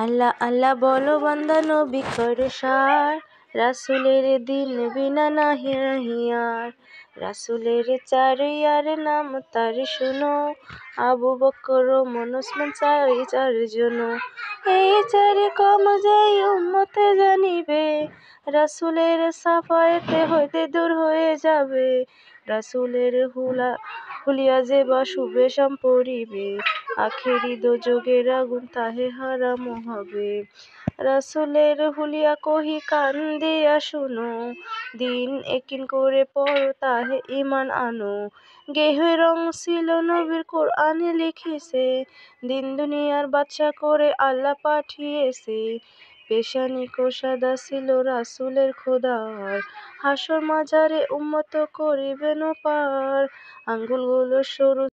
আল্লাহ আল্লাহ বলো বান্দা নবী করো সার, রাসূলের দিন বিনা নাহি আর। রাসূলের চার ইয়ার নাম তার শুনো, আবু বকর ওমর ওসমান চারজন। এই চার কম যেই উম্মতে জানিবে, রাসূলের সাফায়েতে হইতে দূর হয়ে যাবে। রাসূলের হুলিয়া যে বা শুভে সম্পরিবে, আখেরি দোজখের আগুন তাহে হারাম হবে। রাসূলের হুলিয়া কহি কান দিয়া শুনো, দিন একিন করে পড়ো তাহে ঈমান আনো। গেহে রং ছিল নবীর কোরআনে লিখেছে, দিন দুনিয়ার বাদশা করে আল্লাহ পাঠিয়েছে। পেশানি সাদা ছিল রাসূলের খোদার, হাসর মাঝারে উম্মত করিবেন পার। আঙ্গুলগুলো সরু